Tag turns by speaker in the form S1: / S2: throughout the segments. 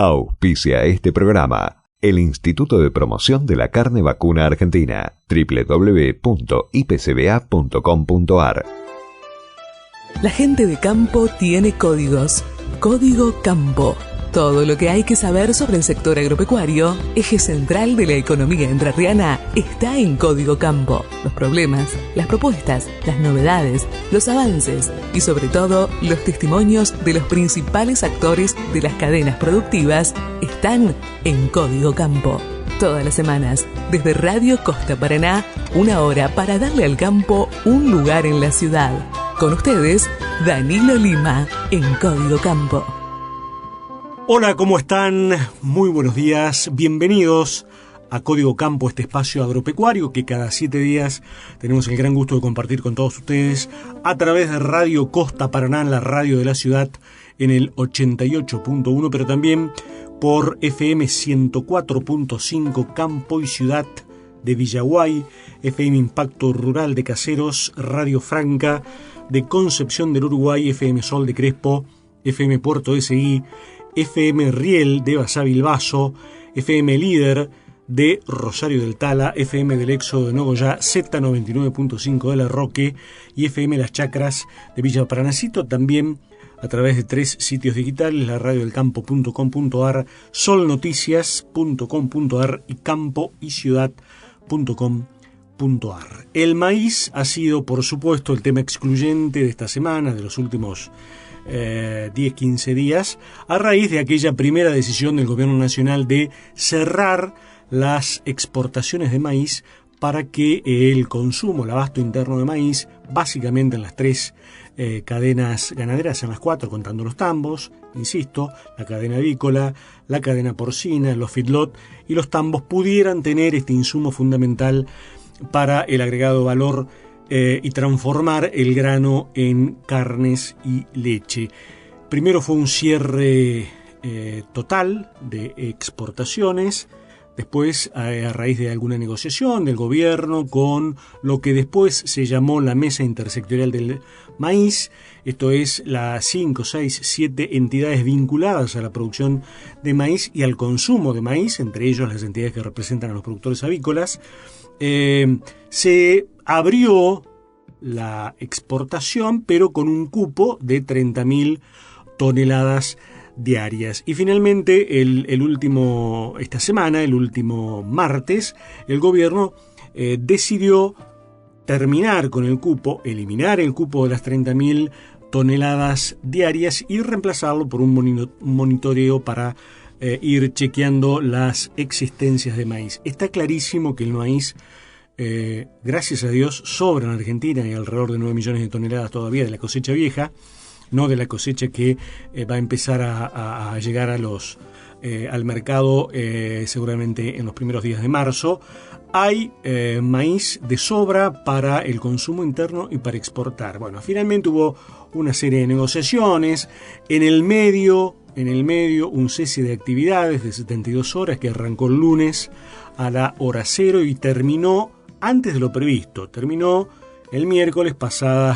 S1: Auspicia este programa el Instituto de Promoción de la Carne Vacuna Argentina, www.ipcba.com.ar.
S2: La gente de campo tiene códigos. Código Campo. Todo lo que hay que saber sobre el sector agropecuario, eje central de la economía entrerriana, está en Código Campo. Los problemas, las propuestas, las novedades, los avances y sobre todo los testimonios de los principales actores de las cadenas productivas están en Código Campo. Todas las semanas, desde Radio Costa Paraná, 1 hora para darle al campo un lugar en la ciudad. Con ustedes, Danilo Lima, en Código Campo.
S3: Hola, ¿cómo están? Muy buenos días, bienvenidos a Código Campo, este espacio agropecuario que cada 7 días tenemos el gran gusto de compartir con todos ustedes a través de Radio Costa Paraná, la radio de la ciudad, en el 88.1, pero también por FM 104.5 Campo y Ciudad de Villaguay, FM Impacto Rural de Caseros, Radio Franca de Concepción del Uruguay, FM Sol de Crespo, FM Puerto SI, FM Riel de Basavilbaso, FM Líder de Rosario del Tala, FM del Éxodo de Nogoyá, Z99.5 de La Roque y FM Las Chacras de Villa Paranacito, también a través de 3 sitios digitales, la radiodelcampo.com.ar, solnoticias.com.ar y campoyciudad.com.ar. El maíz ha sido, por supuesto, el tema excluyente de esta semana, de los últimos 10-15 días, a raíz de aquella primera decisión del gobierno nacional de cerrar las exportaciones de maíz para que el consumo, el abasto interno de maíz, básicamente en las 3 cadenas ganaderas, en las 4 contando los tambos, insisto, la cadena avícola, la cadena porcina, los feedlot y los tambos, pudieran tener este insumo fundamental para el agregado valor y transformar el grano en carnes y leche. Primero fue un cierre total de exportaciones, después a raíz de alguna negociación del gobierno con lo que después se llamó la Mesa Intersectorial del Maíz, esto es las 5, 6, 7 entidades vinculadas a la producción de maíz y al consumo de maíz, entre ellos las entidades que representan a los productores avícolas. Se abrió la exportación, pero con un cupo de 30.000 toneladas diarias. Y finalmente, esta semana, el último martes, el gobierno decidió terminar con el cupo, eliminar el cupo de las 30.000 toneladas diarias y reemplazarlo por un monitoreo para ir chequeando las existencias de maíz. Está clarísimo que el maíz, gracias a Dios, sobra en Argentina y alrededor de 9 millones de toneladas todavía de la cosecha vieja, no de la cosecha que va a empezar a llegar al mercado seguramente en los primeros días de marzo. Hay maíz de sobra para el consumo interno y para exportar. Bueno, finalmente hubo una serie de negociaciones. En el medio un cese de actividades de 72 horas que arrancó el lunes a la hora 0 y terminó antes de lo previsto. Terminó el miércoles pasado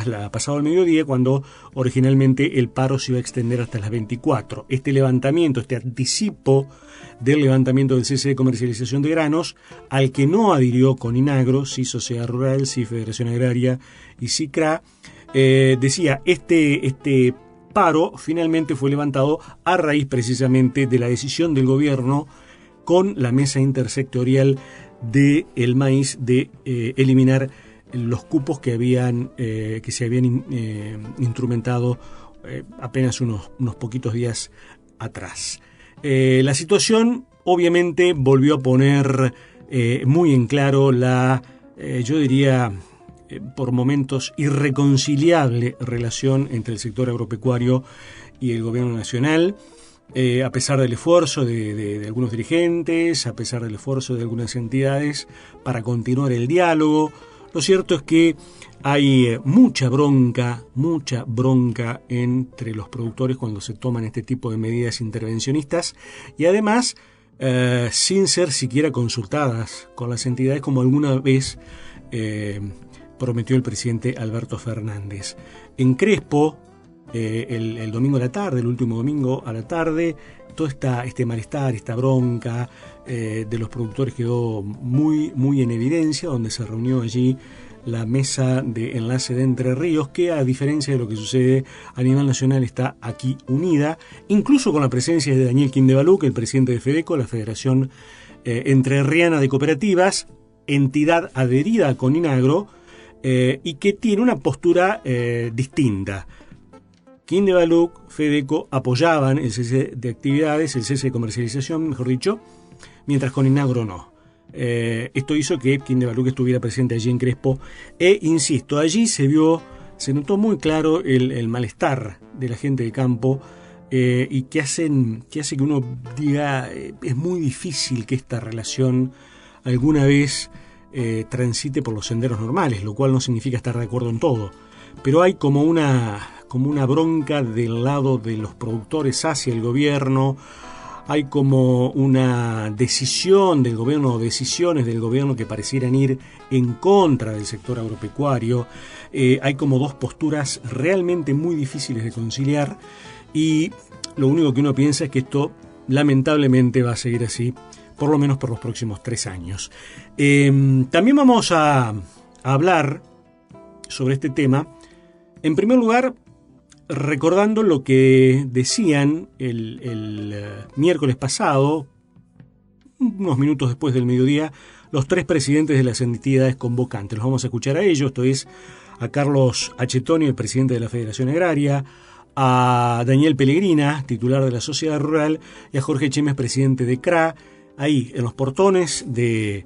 S3: el mediodía, cuando originalmente el paro se iba a extender hasta las 24. Este anticipo del levantamiento del cese de comercialización de granos, al que no adhirió Coninagro, sí Sociedad Rural, sí Federación Agraria y CICRA, decía, este paro finalmente fue levantado a raíz precisamente de la decisión del gobierno con la Mesa Intersectorial del Maíz de eliminar los cupos que se habían instrumentado apenas unos poquitos días atrás. La situación obviamente volvió a poner muy en claro yo diría, por momentos irreconciliable relación entre el sector agropecuario y el gobierno nacional. A pesar del esfuerzo de algunos dirigentes, a pesar del esfuerzo de algunas entidades para continuar el diálogo, lo cierto es que hay mucha bronca entre los productores cuando se toman este tipo de medidas intervencionistas y además sin ser siquiera consultadas con las entidades, como alguna vez prometió el presidente Alberto Fernández. En Crespo, el domingo a la tarde, el último domingo a la tarde, este malestar, esta bronca de los productores quedó muy, muy en evidencia, donde se reunió allí la mesa de enlace de Entre Ríos, que a diferencia de lo que sucede a nivel nacional está aquí unida, incluso con la presencia de Daniel Quindevalú, el presidente de FEDECO, la Federación Entrerriana de Cooperativas, entidad adherida a Coninagro, y que tiene una postura distinta. Quindevalú, FEDECO apoyaban el cese de actividades, el cese de comercialización, mejor dicho, mientras Coninagro no. Esto hizo que Quindevalú estuviera presente allí en Crespo, insisto, allí se notó muy claro el malestar de la gente de campo, y que hace que uno diga, es muy difícil que esta relación alguna vez transite por los senderos normales, lo cual no significa estar de acuerdo en todo, pero hay como una bronca del lado de los productores hacia el gobierno. Hay como una decisión del gobierno o decisiones del gobierno que parecieran ir en contra del sector agropecuario. Hay como dos posturas realmente muy difíciles de conciliar, y lo único que uno piensa es que esto lamentablemente va a seguir así, por lo menos por los próximos 3 años. También vamos a hablar sobre este tema. En primer lugar, recordando lo que decían el miércoles pasado, unos minutos después del mediodía, los 3 presidentes de las entidades convocantes. Los vamos a escuchar a ellos, esto es a Carlos Achetoni, el presidente de la Federación Agraria, a Daniel Pellegrina, titular de la Sociedad Rural, y a Jorge Chemes, presidente de CRA, ahí en los portones de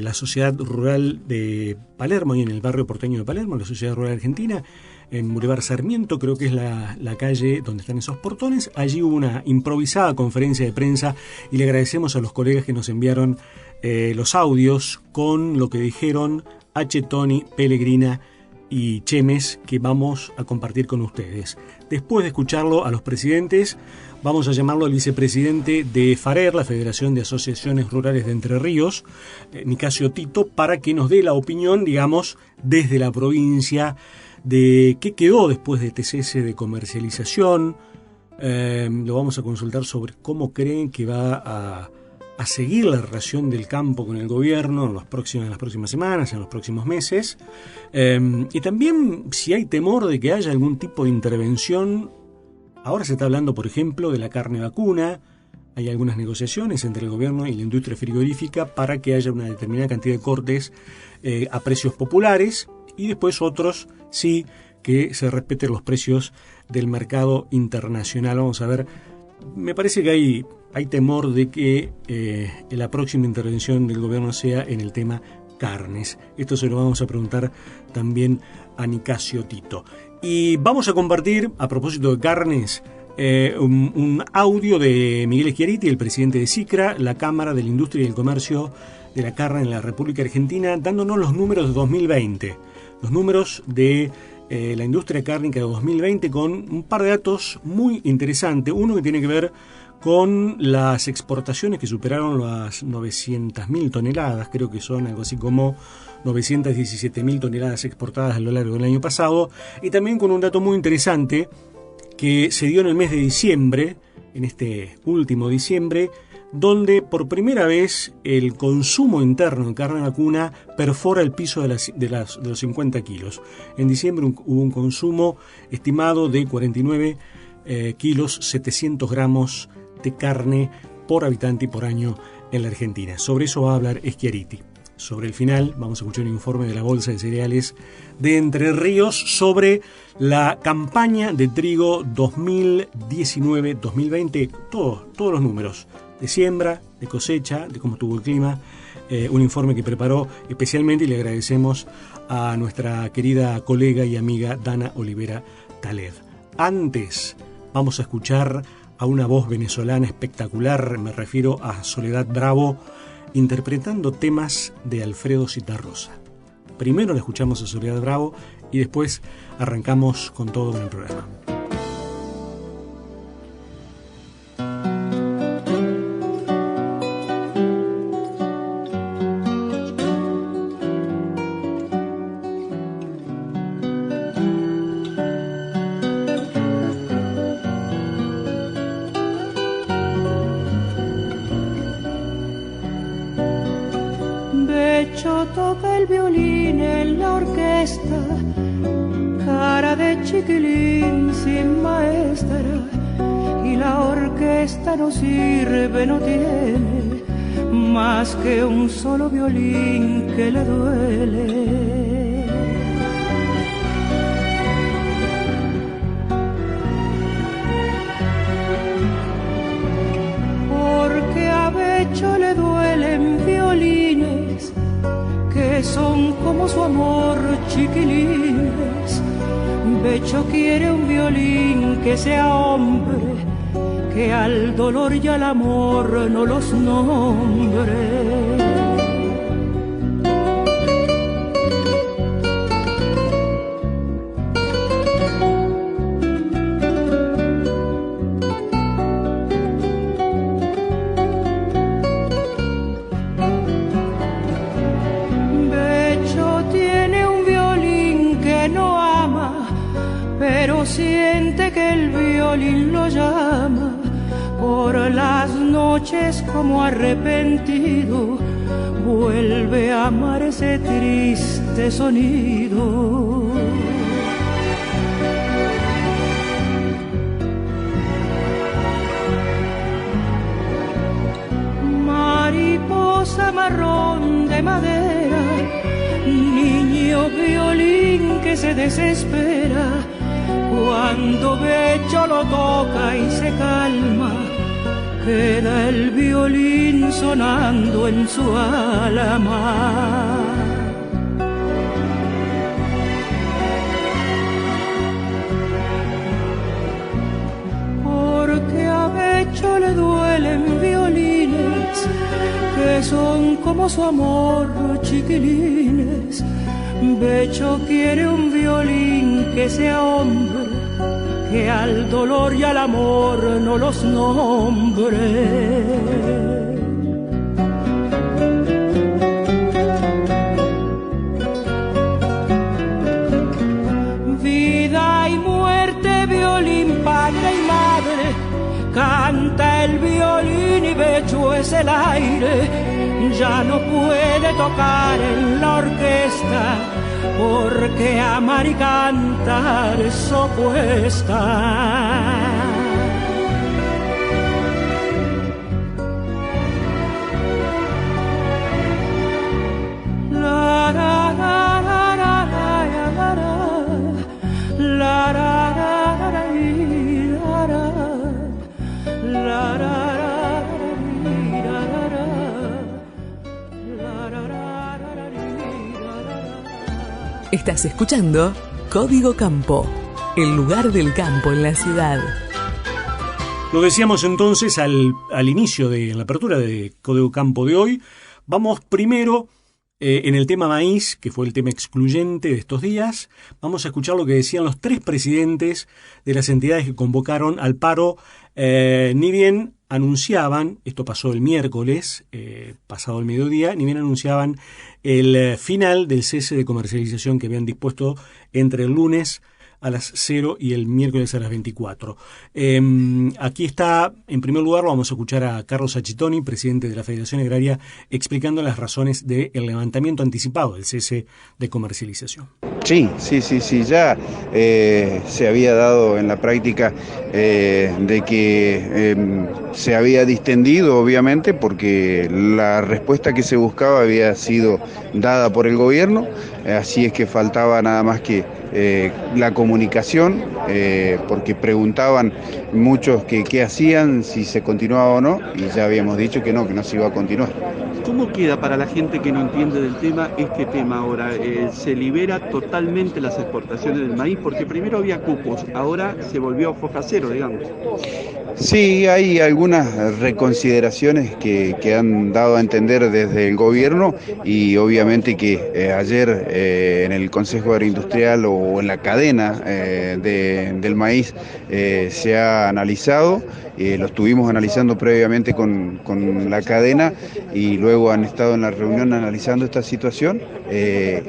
S3: la Sociedad Rural de Palermo, ahí en el barrio porteño de Palermo, la Sociedad Rural Argentina, en Boulevard Sarmiento, creo que es la calle donde están esos portones. Allí hubo una improvisada conferencia de prensa, y le agradecemos a los colegas que nos enviaron los audios con lo que dijeron Achetoni, Pellegrina y Chemes, que vamos a compartir con ustedes. Después de escucharlo a los presidentes, vamos a llamarlo al vicepresidente de FARER, la Federación de Asociaciones Rurales de Entre Ríos, Nicasio Tito, para que nos dé la opinión, digamos, desde la provincia, de qué quedó después de este cese de comercialización. Lo vamos a consultar sobre cómo creen que va a seguir la relación del campo con el gobierno en las próximas semanas, en los próximos meses, y también si hay temor de que haya algún tipo de intervención. Ahora se está hablando, por ejemplo, de la carne vacuna. Hay algunas negociaciones entre el gobierno y la industria frigorífica para que haya una determinada cantidad de cortes a precios populares, y después otros sí que se respeten los precios del mercado internacional. Vamos a ver, me parece que hay temor de que la próxima intervención del gobierno sea en el tema carnes. Esto se lo vamos a preguntar también a Nicasio Tito. Y vamos a compartir, a propósito de carnes, un audio de Miguel Schiaretti, el presidente de SICRA, la Cámara de la Industria y el Comercio de la Carne en la República Argentina, dándonos los números de 2020, los números de la industria cárnica de 2020, con un par de datos muy interesantes. Uno que tiene que ver con las exportaciones que superaron las 900.000 toneladas, creo que son algo así como 917.000 toneladas exportadas a lo largo del año pasado, y también con un dato muy interesante que se dio en el mes de diciembre, en este último diciembre, donde por primera vez el consumo interno de carne vacuna perfora el piso de los 50 kilos. En diciembre hubo un consumo estimado de 49 kilos, 700 gramos de carne por habitante y por año en la Argentina. Sobre eso va a hablar Schiaretti. Sobre el final vamos a escuchar un informe de la Bolsa de Cereales de Entre Ríos sobre la campaña de trigo 2019-2020, todos los números de siembra, de cosecha, de cómo estuvo el clima, un informe que preparó especialmente, y le agradecemos a nuestra querida colega y amiga Dana Olivera Taleb. Antes vamos a escuchar a una voz venezolana espectacular, me refiero a Soledad Bravo, interpretando temas de Alfredo Zitarrosa. Primero la escuchamos a Soledad Bravo y después arrancamos con todo en el programa.
S4: toca el violín en la orquesta, cara de chiquilín sin maestra, y la orquesta no sirve, no tiene más que un solo violín que le duele. Porque a Becho le duelen violines que son como su amor, chiquilines. Becho quiere un violín que sea hombre, que al dolor y al amor no los nombre. Siente que el violín lo llama por las noches como arrepentido, vuelve a amar ese triste sonido. Mariposa marrón de madera, niño violín que se desespera, cuando Becho lo toca y se calma, queda el violín sonando en su alma. Porque a Becho le duelen violines que son como su amor, chiquilines. Becho quiere un violín que sea hombre, que al dolor y al amor no los nombre. Vida y muerte, violín, padre y madre, canta el violín y Becho es el aire. Ya no puede tocar en la orquesta, porque amar y cantar es opuesta. La la la la la la la la la.
S2: Estás escuchando Código Campo, el lugar del campo en la ciudad.
S3: Lo decíamos entonces al inicio en la apertura de Código Campo de hoy. Vamos primero en el tema maíz, que fue el tema excluyente de estos días. Vamos a escuchar lo que decían los 3 presidentes de las entidades que convocaron al paro. Ni bien anunciaban, esto pasó el miércoles, pasado el mediodía, ni bien anunciaban el final del cese de comercialización que habían dispuesto entre el lunes a las 0 y el miércoles a las 24. Aquí está, en primer lugar, vamos a escuchar a Carlos Achitoni, presidente de la Federación Agraria, explicando las razones del levantamiento anticipado del cese de comercialización.
S5: Sí, ya se había dado en la práctica de que se había distendido, obviamente, porque la respuesta que se buscaba había sido dada por el gobierno, así es que faltaba nada más que la comunicación, porque preguntaban muchos que qué hacían, si se continuaba o no, y ya habíamos dicho que no se iba a continuar.
S6: ¿Cómo queda para la gente que no entiende del tema este tema ahora? ¿Se libera totalmente las exportaciones del maíz? Porque primero había cupos, ahora se volvió foja cero, digamos.
S5: Sí, hay algunas reconsideraciones que han dado a entender desde el gobierno y obviamente que ayer en el Consejo Agroindustrial o en la cadena del maíz se ha analizado. Lo estuvimos analizando previamente con la cadena y luego han estado en la reunión analizando esta situación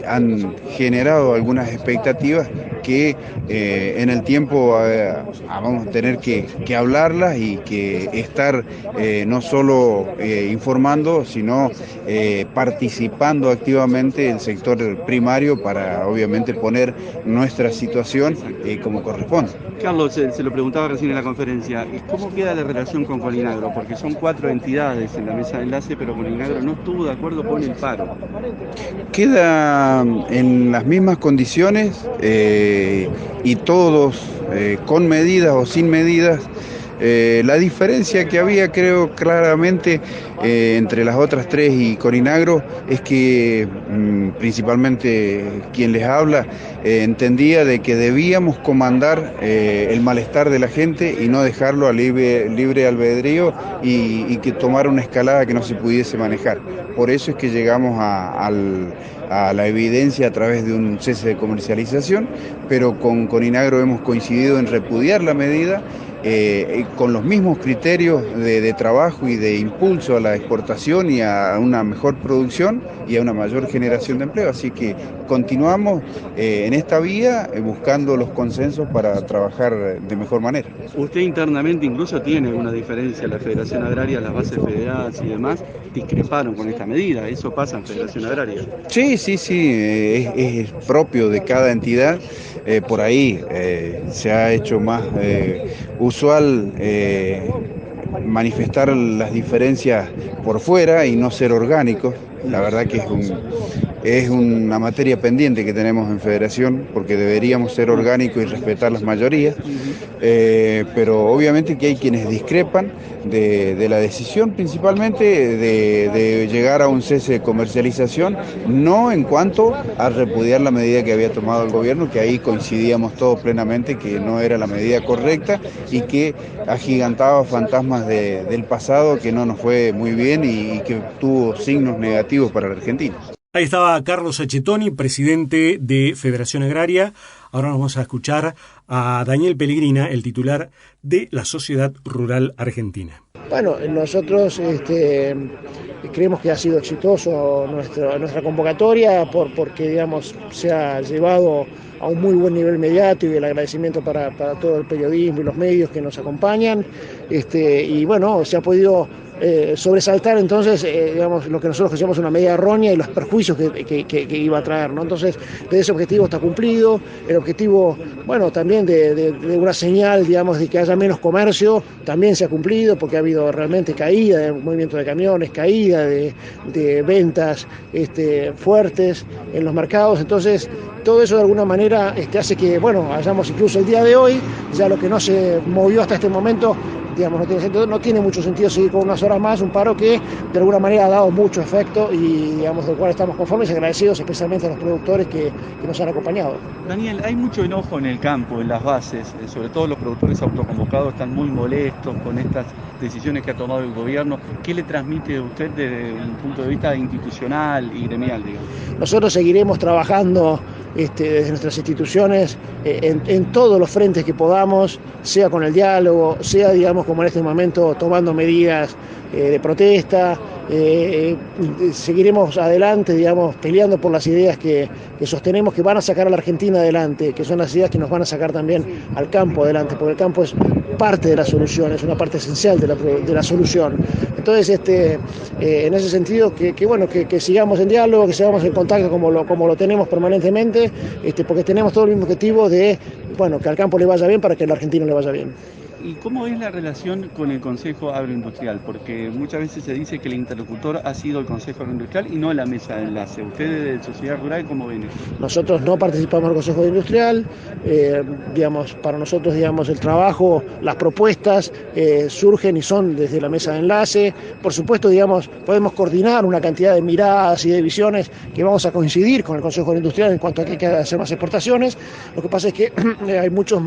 S5: han generado algunas expectativas que en el tiempo vamos a tener que hablarlas y que estar no solo informando, sino participando activamente el sector primario para obviamente poner nuestra situación como corresponde.
S6: Carlos, se lo preguntaba recién en la conferencia, ¿cómo queda la relación con Colinagro? Porque son 4 entidades en la mesa de enlace, pero Colinagro no estuvo de acuerdo con el paro.
S5: Queda en las mismas condiciones y todos con medidas o sin medidas. La diferencia que había, creo claramente, entre las otras 3 y Colinagro es que principalmente quien les habla entendía de que debíamos comandar el malestar de la gente y no dejarlo a libre albedrío y que tomara una escalada que no se pudiese manejar. Por eso es que llegamos a la evidencia a través de un cese de comercialización, pero con Colinagro hemos coincidido en repudiar la medida con los mismos criterios de trabajo y de impulso a la exportación y a una mejor producción y a una mayor generación de empleo. Así que continuamos en esta vía buscando los consensos para trabajar de mejor manera.
S6: Usted internamente incluso tiene una diferencia. La Federación Agraria, las bases federadas y demás discreparon con esta medida. ¿Eso pasa en Federación Agraria?
S5: Sí, es propio de cada entidad. Por ahí se ha hecho más usual manifestar las diferencias por fuera y no ser orgánicos. La verdad que es una materia pendiente que tenemos en Federación, porque deberíamos ser orgánicos y respetar las mayorías, pero obviamente que hay quienes discrepan de la decisión, principalmente de llegar a un cese de comercialización, no en cuanto a repudiar la medida que había tomado el gobierno, que ahí coincidíamos todos plenamente que no era la medida correcta y que agigantaba fantasmas del pasado que no nos fue muy bien y que tuvo signos negativos para la Argentina.
S3: Ahí estaba Carlos Achetoni, presidente de Federación Agraria. Ahora nos vamos a escuchar a Daniel Pellegrina, el titular de la Sociedad Rural Argentina.
S7: Bueno, nosotros creemos que ha sido exitoso nuestra convocatoria porque digamos se ha llevado a un muy buen nivel mediático y el agradecimiento para todo el periodismo y los medios que nos acompañan, y bueno, se ha podido sobresaltar entonces digamos lo que nosotros consideramos una medida errónea y los perjuicios que iba a traer, ¿no? Entonces, de ese objetivo está cumplido. El objetivo, bueno, también de una señal, digamos, de que haya menos comercio, también se ha cumplido, porque ha habido realmente caída de movimiento de camiones, caída de ventas fuertes en los mercados. Entonces, todo eso de alguna manera hace que, bueno, hayamos incluso el día de hoy, ya lo que no se movió hasta este momento, digamos, no tiene mucho sentido seguir con unas horas más, un paro que de alguna manera ha dado mucho efecto y, digamos, del cual estamos conformes y agradecidos especialmente a los productores que nos han acompañado.
S6: Daniel, hay mucho enojo en el campo, en las bases, sobre todo los productores autoconvocados están muy molestos con estas decisiones que ha tomado el gobierno. ¿Qué le transmite a usted desde el punto de vista institucional y gremial, digamos?
S7: Nosotros seguiremos trabajando desde nuestras instituciones en todos los frentes que podamos, sea con el diálogo, sea, digamos, como en este momento, tomando medidas de protesta. Seguiremos adelante, digamos, peleando por las ideas que sostenemos que van a sacar a la Argentina adelante, que son las ideas que nos van a sacar también al campo adelante, porque el campo es parte de la solución, es una parte esencial de la solución. Entonces, en ese sentido, que sigamos en diálogo, que sigamos en contacto como lo tenemos permanentemente, porque tenemos todo el mismo objetivo de, bueno, que al campo le vaya bien para que a la Argentina le vaya bien.
S6: ¿Y cómo es la relación con el Consejo Agroindustrial? Porque muchas veces se dice que el interlocutor ha sido el Consejo Agroindustrial y no la mesa de enlace. ¿Ustedes de Sociedad Rural cómo ven esto?
S7: Nosotros no participamos en el Consejo Agroindustrial. Digamos, para nosotros, digamos, el trabajo, las propuestas surgen y son desde la mesa de enlace. Por supuesto, digamos, podemos coordinar una cantidad de miradas y de visiones que vamos a coincidir con el Consejo Agroindustrial en cuanto a que hay que hacer más exportaciones. Lo que pasa es que hay muchos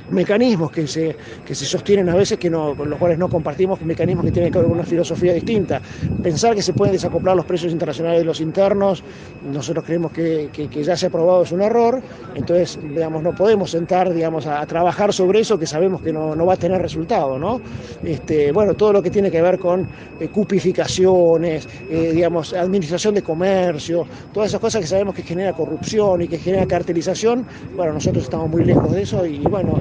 S7: mecanismos que se sostienen a veces con los cuales no compartimos, mecanismos que tienen que ver con una filosofía distinta. Pensar que se pueden desacoplar los precios internacionales de los internos, nosotros creemos que ya se ha probado es un error, entonces digamos, no podemos sentar digamos, a trabajar sobre eso que sabemos que no va a tener resultado, ¿no? Bueno, todo lo que tiene que ver con cupificaciones, digamos, administración de comercio, todas esas cosas que sabemos que genera corrupción y que genera cartelización, bueno, nosotros estamos muy lejos de eso y bueno,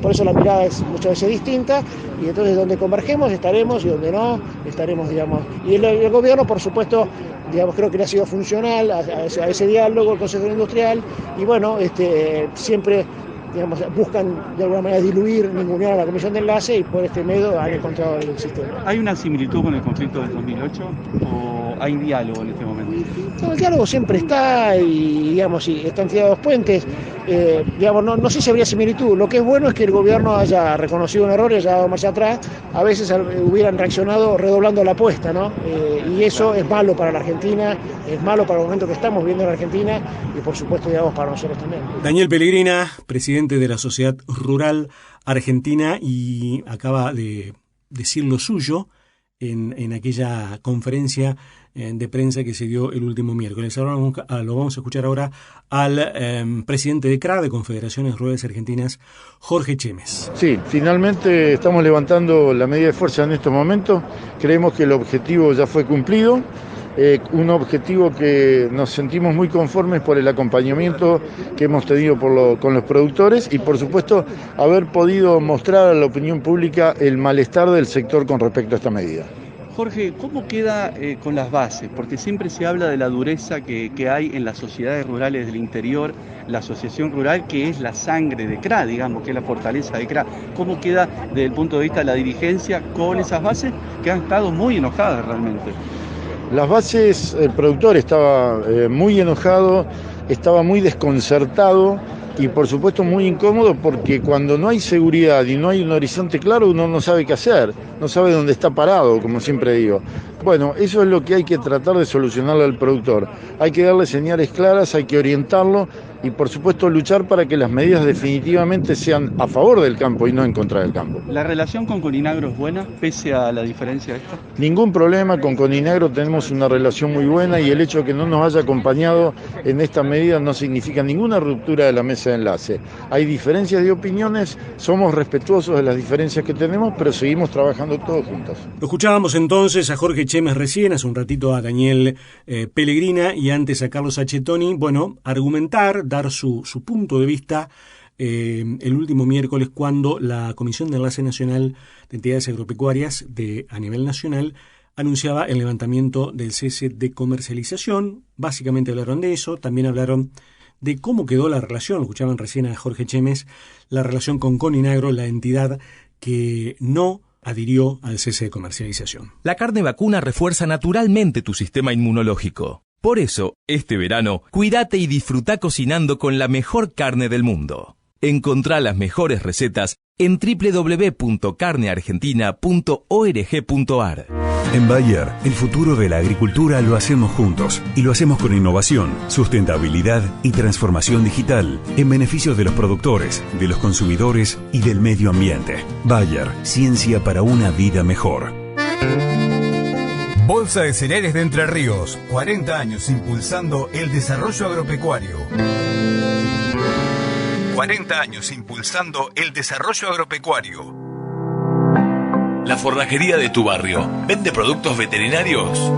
S7: por eso la mirada es muchas veces distinta y entonces donde convergemos estaremos y donde no estaremos, digamos, y el gobierno por supuesto, digamos, creo que le ha sido funcional a ese diálogo, el Consejo Industrial y bueno, siempre digamos, buscan de alguna manera diluir, ningunear a la Comisión de Enlace y por este medio han encontrado el sistema.
S6: ¿Hay una similitud con el conflicto del 2008 o hay diálogo en este momento?
S7: No, el diálogo siempre está y digamos, sí, están tirados puentes, digamos, no sé si habría similitud, lo que es bueno es que el gobierno haya reconocido un error y haya dado marcha atrás, a veces hubieran reaccionado redoblando la apuesta, ¿no? Y eso es malo para la Argentina, es malo para el momento que estamos viendo en la Argentina y por supuesto, digamos, para nosotros también.
S3: Daniel Pellegrina, presidente de la Sociedad Rural Argentina, y acaba de decir lo suyo en aquella conferencia de prensa que se dio el último miércoles. Ahora lo vamos a escuchar ahora al presidente de CRA, de Confederaciones Rurales Argentinas, Jorge Chemes.
S8: Sí, finalmente estamos levantando la medida de fuerza en estos momentos. Creemos que el objetivo ya fue cumplido. Un objetivo que nos sentimos muy conformes por el acompañamiento que hemos tenido con los productores y por supuesto haber podido mostrar a la opinión pública el malestar del sector con respecto a esta medida.
S6: Jorge, ¿cómo queda con las bases? Porque siempre se habla de la dureza que hay en las sociedades rurales del interior, la asociación rural que es la sangre de CRA, digamos, que es la fortaleza de CRA. ¿Cómo queda desde el punto de vista de la dirigencia con esas bases que han estado muy enojadas realmente?
S8: Las bases, el productor estaba muy enojado, estaba muy desconcertado y por supuesto muy incómodo porque cuando no hay seguridad y no hay un horizonte claro uno no sabe qué hacer, no sabe dónde está parado, como siempre digo. Bueno, eso es lo que hay que tratar de solucionarle al productor. Hay que darle señales claras, hay que orientarlo y por supuesto luchar para que las medidas definitivamente sean a favor del campo y no en contra del campo.
S6: ¿La relación con Coninagro es buena, pese a la diferencia de esto?
S8: Ningún problema, con Coninagro tenemos una relación muy buena y el hecho de que no nos haya acompañado en esta medida no significa ninguna ruptura de la mesa de enlace. Hay diferencias de opiniones, somos respetuosos de las diferencias que tenemos, pero seguimos trabajando todos juntos.
S3: Lo escuchábamos entonces a Jorge Chemes recién, hace un ratito a Daniel Pellegrina y antes a Carlos Achetoni, bueno, dar su punto de vista el último miércoles cuando la Comisión de Enlace Nacional de Entidades Agropecuarias a nivel nacional anunciaba el levantamiento del cese de comercialización. Básicamente hablaron de eso, también hablaron de cómo quedó la relación, lo escuchaban recién a Jorge Chemes, la relación con Coninagro, la entidad que no adhirió al cese de comercialización.
S9: La carne vacuna refuerza naturalmente tu sistema inmunológico. Por eso, este verano, cuídate y disfruta cocinando con la mejor carne del mundo. Encontrá las mejores recetas en www.carneargentina.org.ar.
S10: En Bayer, el futuro de la agricultura lo hacemos juntos y lo hacemos con innovación, sustentabilidad y transformación digital en beneficio de los productores, de los consumidores y del medio ambiente. Bayer, ciencia para una vida mejor.
S11: Bolsa de Cereales de Entre Ríos, 40 años impulsando el desarrollo agropecuario. 40 años impulsando el desarrollo agropecuario.
S12: La forrajería de tu barrio, ¿vende productos veterinarios?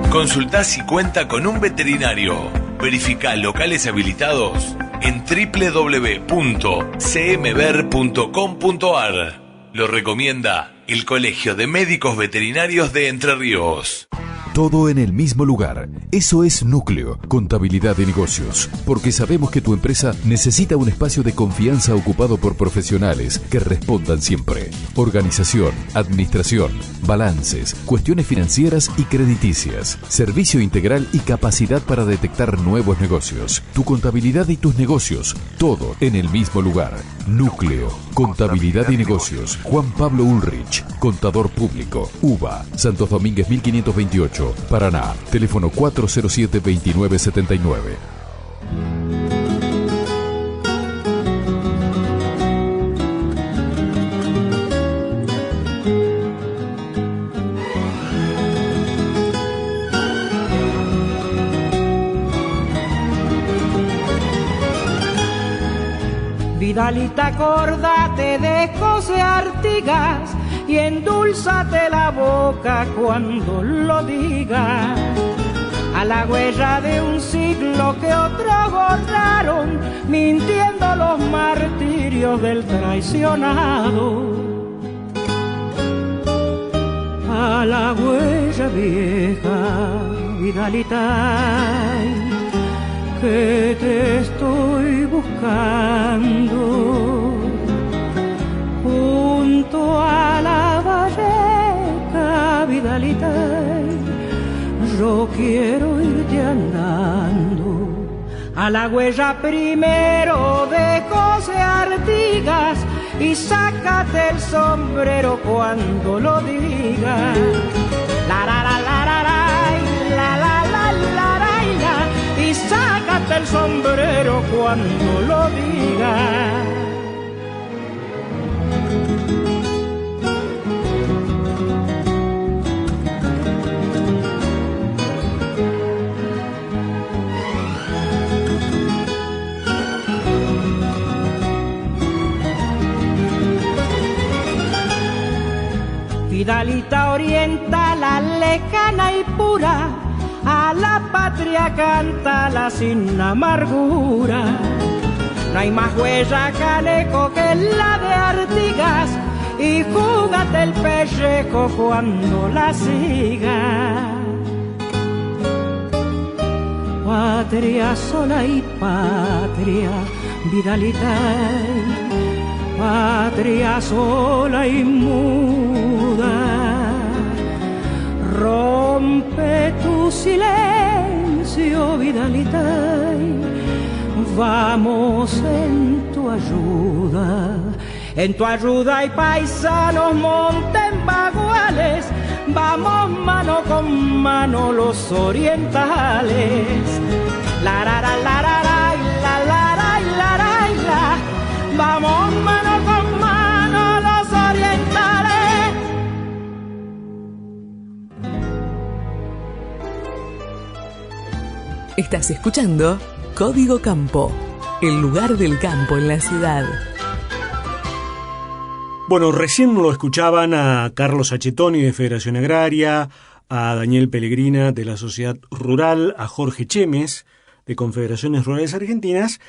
S12: Consultá si cuenta con un veterinario. Verificá locales habilitados en www.cmver.com.ar. Lo recomienda el Colegio de Médicos Veterinarios de Entre Ríos.
S13: Todo en el mismo lugar. Eso es Núcleo, Contabilidad de Negocios. Porque sabemos que tu empresa necesita un espacio de confianza ocupado por profesionales que respondan siempre. Organización, administración, balances, cuestiones financieras y crediticias. Servicio integral y capacidad para detectar nuevos negocios. Tu contabilidad y tus negocios. Todo en el mismo lugar. Núcleo, Contabilidad y Negocios. Juan Pablo Ulrich, Contador Público. UBA, Santos Domínguez 1528. Paraná, teléfono 407-2979.
S4: Vidalita, acordate de José Artigas y endulzate la boca cuando lo digas. A la huella de un siglo que otros borraron, mintiendo los martirios del traicionado. A la huella vieja, Vidalita, que te estoy buscando junto a la valleca, Vidalita, yo quiero irte andando. A la huella primero de José Artigas y sácate el sombrero cuando lo digas. La la la la la la la la la la y sácate el sombrero cuando lo digas. Vidalita oriental, lejana y pura, a la patria cántala sin amargura. No hay más huella, caneco, que la de Artigas, y júgate el pellejo cuando la sigas. Patria sola y patria, Vidalita, patria sola y muda, rompe tu silencio, Vidalita, vamos en tu ayuda hay paisanos, monten baguales, vamos mano con mano los orientales. La la la la la la la la la la la, vamos mano con mano los orientales.
S2: Estás escuchando Código Campo, el lugar del campo en la ciudad.
S3: Bueno, recién lo escuchaban a Carlos Achetoni de Federación Agraria, a Daniel Pellegrina de la Sociedad Rural, a Jorge Chemes de Confederaciones Rurales Argentinas,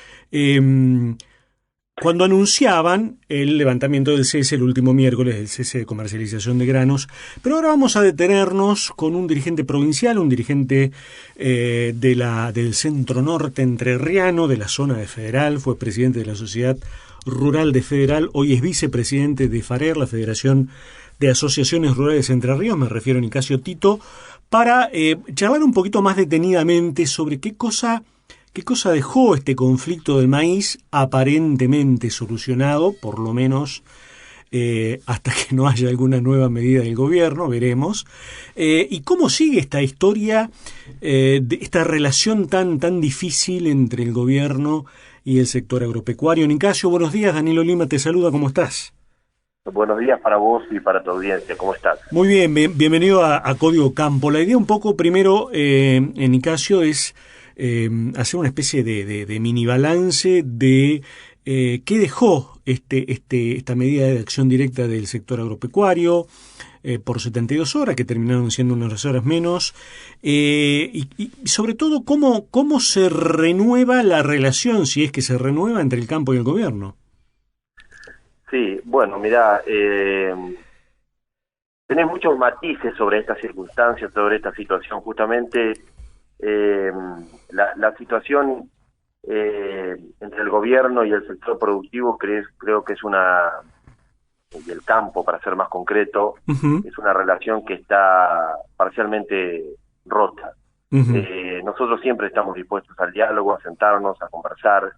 S3: cuando anunciaban el levantamiento del cese el último miércoles, el cese de comercialización de granos. Pero ahora vamos a detenernos con un dirigente provincial, un dirigente del centro norte entrerriano, de la zona de Federal, fue presidente de la Sociedad Rural de Federal, hoy es vicepresidente de FARER, la Federación de Asociaciones Rurales Entre Ríos, me refiero a Nicasio Tito, para charlar un poquito más detenidamente sobre qué cosa dejó este conflicto del maíz aparentemente solucionado, por lo menos hasta que no haya alguna nueva medida del gobierno, veremos, y cómo sigue esta historia, de esta relación tan difícil entre el gobierno y el sector agropecuario. Nicasio, buenos días, Danilo Lima te saluda, ¿cómo estás?
S14: Buenos días para vos y para tu audiencia, ¿cómo estás?
S3: Muy bien, bienvenido a Código Campo. La idea un poco, primero, en Nicasio, es hacer una especie de mini balance de qué dejó esta medida de acción directa del sector agropecuario por 72 horas, que terminaron siendo unas horas menos, y sobre todo cómo se renueva la relación, si es que se renueva, entre el campo y el gobierno.
S14: Sí, bueno, mirá, tenés muchos matices sobre esta circunstancia, sobre esta situación. Justamente la situación entre el gobierno y el sector productivo creo que es y el campo, para ser más concreto, es una relación que está parcialmente rota. Nosotros siempre estamos dispuestos al diálogo, a sentarnos, a conversar,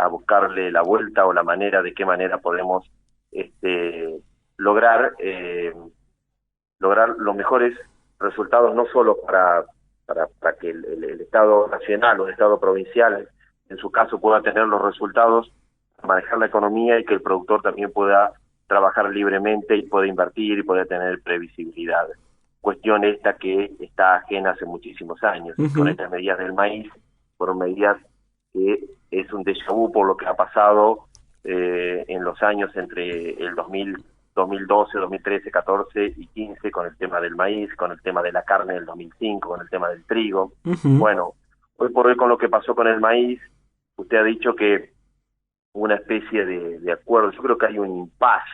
S14: a buscarle la vuelta o la manera, de qué manera podemos lograr los mejores resultados, no solo para que el Estado nacional o el Estado provincial, en su caso, pueda tener los resultados, manejar la economía, y que el productor también pueda trabajar libremente y pueda invertir y pueda tener previsibilidad. Cuestión esta que está ajena hace muchísimos años. Con estas medidas del maíz, fueron medidas que es un déjà vu por lo que ha pasado en los años entre el 2012, 2013, 14 y 15 con el tema del maíz, con el tema de la carne del 2005, con el tema del trigo. Bueno, hoy por hoy con lo que pasó con el maíz, usted ha dicho que una especie de acuerdo, yo creo que hay un impasse.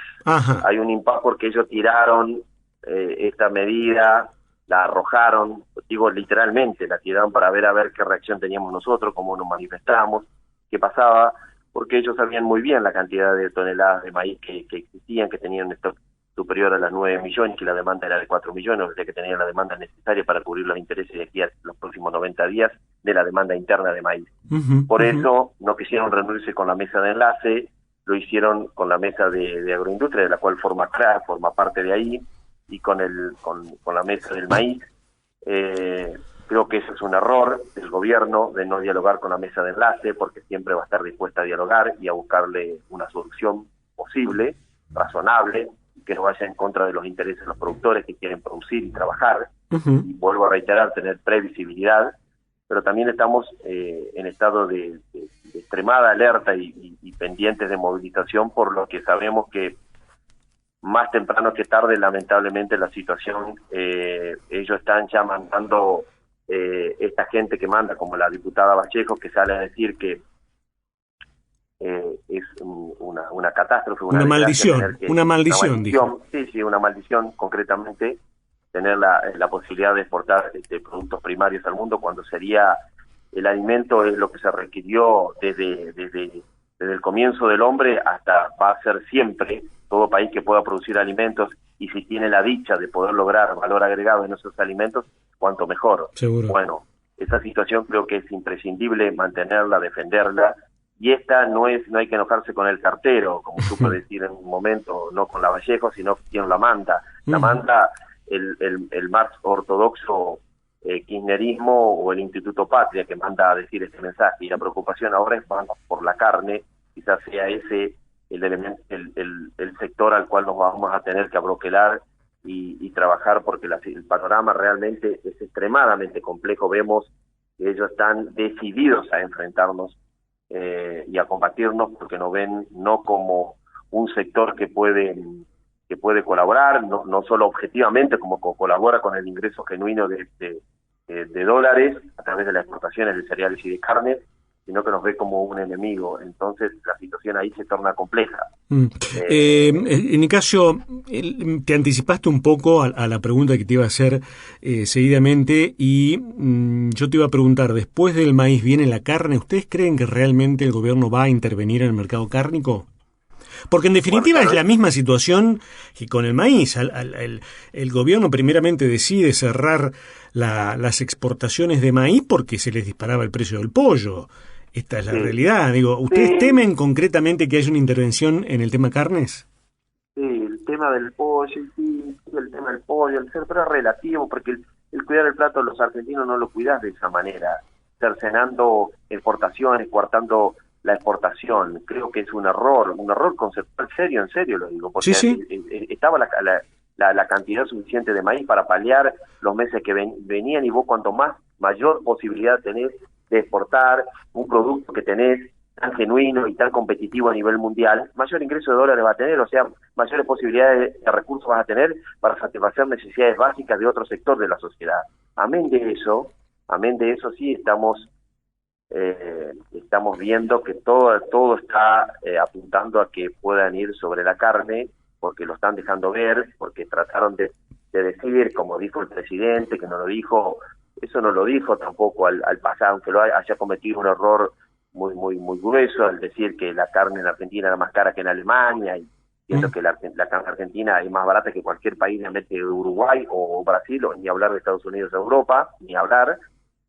S14: Hay un impasse porque ellos tiraron esta medida, la arrojaron, digo literalmente, la tiraron para ver a ver qué reacción teníamos nosotros, cómo nos manifestamos, qué pasaba, porque ellos sabían muy bien la cantidad de toneladas de maíz que existían, que tenían un stock superior a las 9 millones, que la demanda era de 4 millones, o sea que tenían la demanda necesaria para cubrir los intereses de aquí a los próximos 90 días de la demanda interna de maíz. Por eso no quisieron reunirse con la mesa de enlace, lo hicieron con la mesa de agroindustria, de la cual forma parte de ahí, y con la mesa del maíz. Creo que eso es un error del gobierno, de no dialogar con la mesa de enlace, porque siempre va a estar dispuesta a dialogar y a buscarle una solución posible, razonable, que no vaya en contra de los intereses de los productores que quieren producir y trabajar. Y vuelvo a reiterar, tener previsibilidad, pero también estamos en estado de extremada alerta y pendientes de movilización, por lo que sabemos que más temprano que tarde, lamentablemente, la situación, ellos están ya mandando esta gente que manda, como la diputada Vallejo, que sale a decir que es una catástrofe, una
S3: maldición, una maldición, dijo.
S14: Sí, una maldición, concretamente, tener la posibilidad de exportar productos primarios al mundo, cuando sería el alimento, es lo que se requirió desde el comienzo del hombre hasta va a ser siempre. Todo país que pueda producir alimentos, y si tiene la dicha de poder lograr valor agregado en esos alimentos, cuanto mejor.
S3: Seguro.
S14: Bueno, esa situación creo que es imprescindible mantenerla, defenderla, y esta no hay que enojarse con el cartero, como supe decir en un momento, no con la Vallejo, sino quien la manda. La manda el más ortodoxo kirchnerismo o el Instituto Patria, que manda a decir este mensaje, y la preocupación ahora es más por la carne, quizás sea ese el sector al cual nos vamos a tener que abroquelar y trabajar, porque el panorama realmente es extremadamente complejo. Vemos que ellos están decididos a enfrentarnos y a combatirnos, porque nos ven no como un sector que puede colaborar, no solo objetivamente, como colabora con el ingreso genuino de dólares a través de las exportaciones de cereales y de carne, sino que nos ve como un enemigo. Entonces la situación ahí se torna compleja.
S3: Nicasio, te anticipaste un poco a la pregunta que te iba a hacer seguidamente, y yo te iba a preguntar, después del maíz viene la carne. ¿Ustedes creen que realmente el gobierno va a intervenir en el mercado cárnico? Porque en definitiva es la misma situación que con el maíz. El gobierno primeramente decide cerrar las exportaciones de maíz porque se les disparaba el precio del pollo. Esta es la realidad. Digo, ¿ustedes temen concretamente que haya una intervención en el tema carnes?
S14: Sí, el tema del pollo, pero es relativo, porque el cuidar el plato de los argentinos no lo cuidas de esa manera, cercenando exportaciones, coartando la exportación. Creo que es un error conceptual en serio lo digo, porque estaba la cantidad suficiente de maíz para paliar los meses que venían, y vos cuanto mayor posibilidad tenés de exportar un producto que tenés tan genuino y tan competitivo a nivel mundial, mayor ingreso de dólares va a tener, o sea, mayores posibilidades de recursos vas a tener para satisfacer necesidades básicas de otro sector de la sociedad. Amén de eso sí estamos viendo que todo está apuntando a que puedan ir sobre la carne, porque lo están dejando ver, porque trataron de decir, como dijo el presidente, que no lo dijo, eso no lo dijo tampoco al pasar, aunque lo haya cometido un error muy grueso al decir que la carne en Argentina era más cara que en Alemania, y siento que la carne argentina es más barata que cualquier país de Uruguay o Brasil, o ni hablar de Estados Unidos o Europa, ni hablar.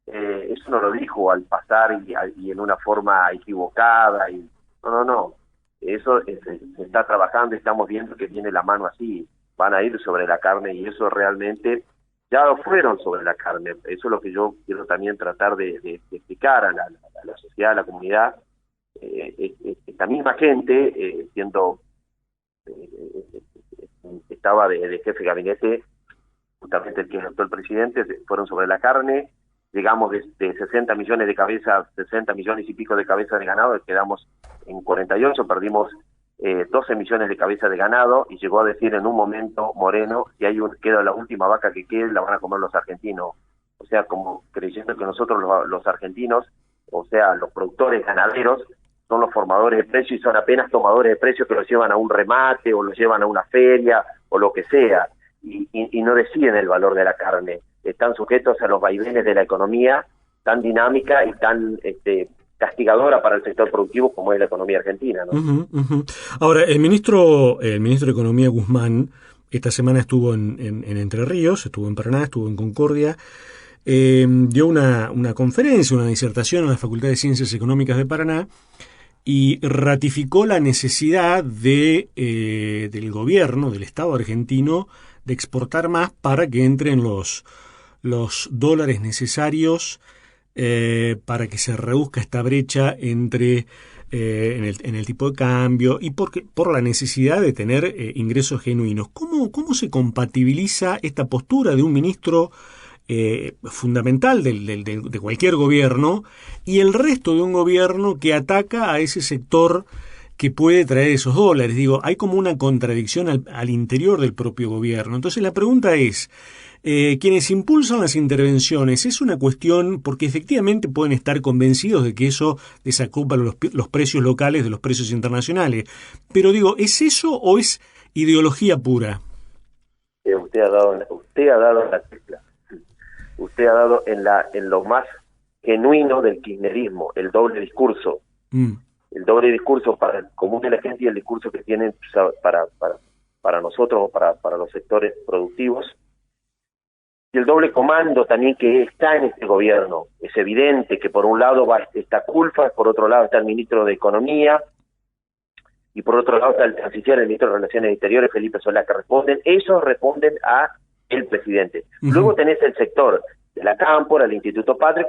S14: Eso no lo dijo al pasar y en una forma equivocada, y no, eso se está trabajando, estamos viendo que tiene la mano así, van a ir sobre la carne, y eso realmente ya lo fueron sobre la carne. Eso es lo que yo quiero también tratar de explicar a la sociedad, a la comunidad. Esta misma gente, estaba de jefe de gabinete, justamente el que ejecutó el presidente, fueron sobre la carne. Llegamos de 60 millones de cabezas, 60 millones y pico de cabezas de ganado, quedamos en 48 perdimos 12 millones de cabezas de ganado, y llegó a decir en un momento Moreno, si queda la última vaca que quede, la van a comer los argentinos. O sea, como creyendo que nosotros los argentinos, o sea, los productores ganaderos, son los formadores de precios y son apenas tomadores de precios que los llevan a un remate o los llevan a una feria o lo que sea, y no deciden el valor de la carne. Están sujetos a los vaivenes de la economía tan dinámica y tan castigadora para el sector productivo como es la economía argentina, ¿no?
S3: Ahora, el ministro de Economía, Guzmán, esta semana estuvo en Entre Ríos, estuvo en Paraná, estuvo en Concordia, dio una conferencia, una disertación en la Facultad de Ciencias Económicas de Paraná, y ratificó la necesidad del gobierno, del Estado argentino, de exportar más para que entren los dólares necesarios para que se reduzca esta brecha entre en el tipo de cambio y por la necesidad de tener ingresos genuinos. ¿Cómo se compatibiliza esta postura de un ministro fundamental de cualquier gobierno y el resto de un gobierno que ataca a ese sector que puede traer esos dólares? Digo, hay como una contradicción al interior del propio gobierno. Entonces la pregunta es, quienes impulsan las intervenciones, ¿es una cuestión porque efectivamente pueden estar convencidos de que eso desacopla los precios locales de los precios internacionales? Pero digo, ¿es eso o es ideología pura?
S14: Usted ha dado en la tecla. Usted ha dado en lo más genuino del kirchnerismo, el doble discurso. El doble discurso para el común de la gente y el discurso que tienen para nosotros o para los sectores productivos. Y el doble comando también que está en este gobierno. Es evidente que por un lado está Culfas, por otro lado está el ministro de Economía, y por otro lado está el canciller, el ministro de Relaciones Exteriores, Felipe Solá, que ellos responden a el presidente. Luego tenés el sector de la Cámpora, el Instituto Patria,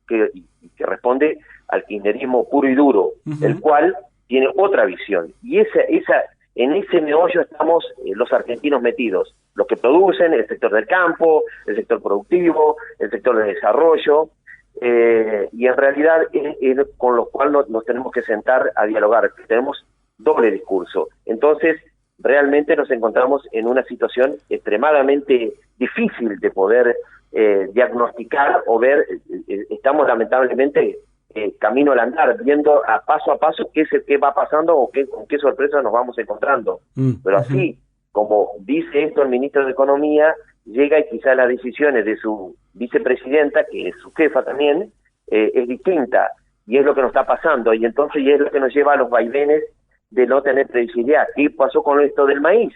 S14: que responde al kirchnerismo puro y duro, el cual tiene otra visión. Y en ese meollo estamos los argentinos metidos, los que producen, el sector del campo, el sector productivo, el sector de desarrollo, y en realidad es con lo cual nos tenemos que sentar a dialogar. Tenemos doble discurso. Entonces, realmente nos encontramos en una situación extremadamente difícil de poder diagnosticar o ver. Estamos lamentablemente camino al andar, viendo a paso qué va pasando o con qué sorpresas nos vamos encontrando. Pero así como dice esto el ministro de Economía, llega y quizá las decisiones de su vicepresidenta, que es su jefa también, es distinta, y es lo que nos está pasando, y entonces es lo que nos lleva a los vaivenes de no tener previsibilidad. ¿Qué pasó con esto del maíz?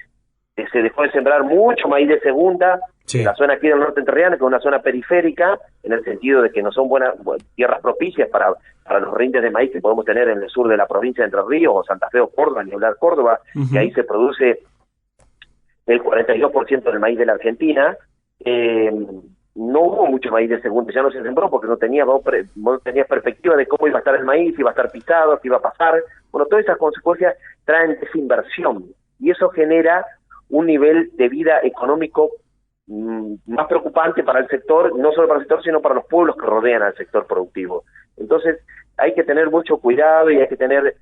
S14: Se dejó de sembrar mucho maíz de segunda, en la zona aquí del norte entrerriano, que es una zona periférica, en el sentido de que no son buenas tierras propicias para los rindes de maíz que podemos tener en el sur de la provincia de Entre Ríos, o Santa Fe o Córdoba, ni hablar Córdoba, que ahí se produce el 42% del maíz de la Argentina. No hubo mucho maíz de segunda, ya no se sembró porque no tenía perspectiva de cómo iba a estar el maíz, si iba a estar pisado, qué iba a pasar. Bueno, todas esas consecuencias traen desinversión, y eso genera un nivel de vida económico más preocupante para el sector, no solo para el sector, sino para los pueblos que rodean al sector productivo. Entonces, hay que tener mucho cuidado y hay que tener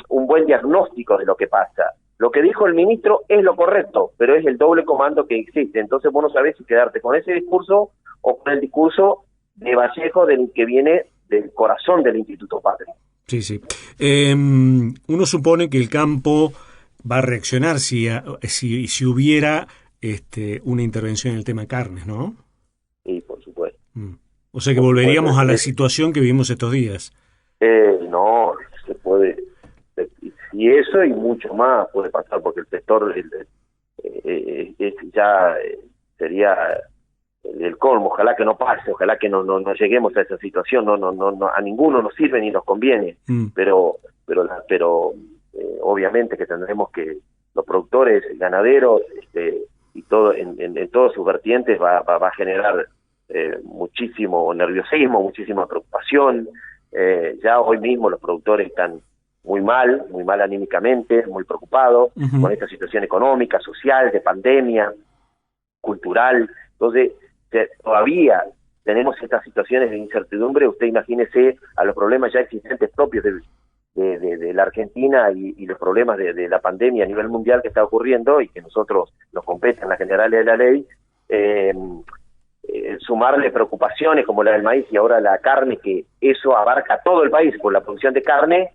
S14: un buen diagnóstico de lo que pasa. Lo que dijo el ministro es lo correcto, pero es el doble comando que existe. Entonces vos no sabés si quedarte con ese discurso o con el discurso de Vallejo, que viene del corazón del Instituto Patria.
S3: Sí. Uno supone que el campo va a reaccionar si hubiera una intervención en el tema carnes, ¿no?
S14: Sí, por supuesto.
S3: O sea que volveríamos a la situación que vivimos estos días.
S14: No, se puede. Y eso y mucho más puede pasar, porque el sector ya sería el colmo. Ojalá que no pase, ojalá que no lleguemos a esa situación. No, a ninguno nos sirve ni nos conviene. Pero obviamente que tendremos que los productores, ganaderos, y todo en todas sus vertientes va a generar muchísimo nerviosismo, muchísima preocupación. Ya hoy mismo los productores están muy mal anímicamente, muy preocupados con esta situación económica, social, de pandemia, cultural. Entonces, todavía tenemos estas situaciones de incertidumbre. Usted imagínese a los problemas ya existentes propios de la Argentina y los problemas de la pandemia a nivel mundial que está ocurriendo y que nosotros nos competen las generales de la ley, sumarle preocupaciones como la del maíz y ahora la carne, que eso abarca todo el país, por la producción de carne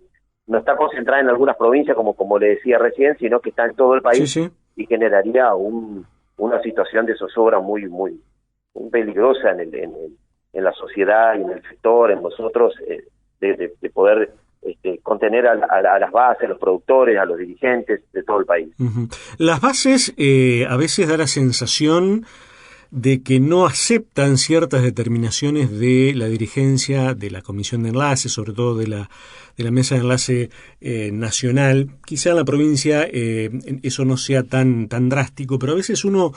S14: no está concentrada en algunas provincias como le decía recién, sino que está en todo el país, sí. Y generaría una situación de zozobra muy peligrosa en la sociedad y en el sector, en nosotros, de poder contener a las bases, a los productores, a los dirigentes de todo el país.
S3: Uh-huh. Las bases a veces da la sensación de que no aceptan ciertas determinaciones de la dirigencia, de la comisión de enlace, sobre todo de la mesa de enlace nacional. Quizá en la provincia eso no sea tan drástico, pero a veces uno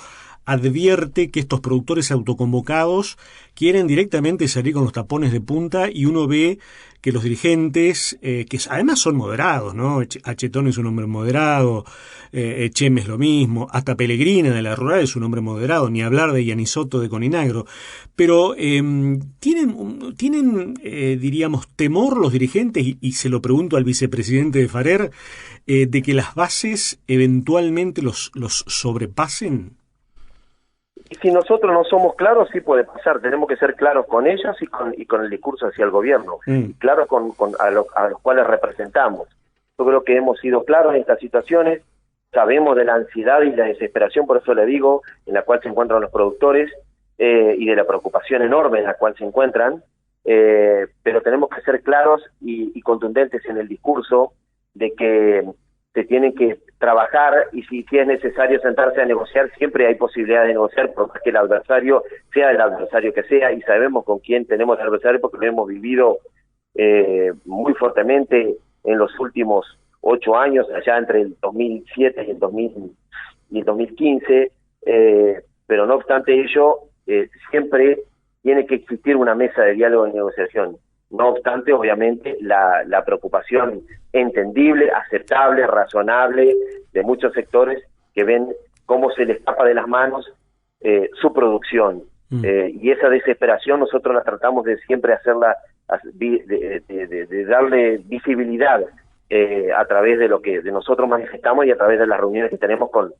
S3: advierte que estos productores autoconvocados quieren directamente salir con los tapones de punta y uno ve que los dirigentes, que además son moderados, ¿no? Achetón es un hombre moderado, Echem es lo mismo, hasta Pellegrina de la Rural es un hombre moderado, ni hablar de Yanisoto de Coninagro, pero tienen diríamos, temor los dirigentes, y se lo pregunto al vicepresidente de Farer, de que las bases eventualmente los sobrepasen.
S14: Si nosotros no somos claros, sí puede pasar. Tenemos que ser claros con ellos y con el discurso hacia el gobierno, y claros a los cuales representamos. Yo creo que hemos sido claros en estas situaciones, sabemos de la ansiedad y la desesperación, por eso le digo, en la cual se encuentran los productores, y de la preocupación enorme en la cual se encuentran, pero tenemos que ser claros y contundentes en el discurso de que se tienen que trabajar, y si es necesario sentarse a negociar, siempre hay posibilidad de negociar, por más que el adversario sea el adversario que sea, y sabemos con quién tenemos el adversario porque lo hemos vivido muy fuertemente en los últimos 8 años, allá entre el 2007 y el 2015, pero no obstante ello, siempre tiene que existir una mesa de diálogo y negociación. No obstante, obviamente, la preocupación entendible, aceptable, razonable de muchos sectores que ven cómo se les escapa de las manos su producción. Y esa desesperación nosotros la tratamos de siempre hacerla, de darle visibilidad a través de lo que de nosotros manifestamos y a través de las reuniones que tenemos con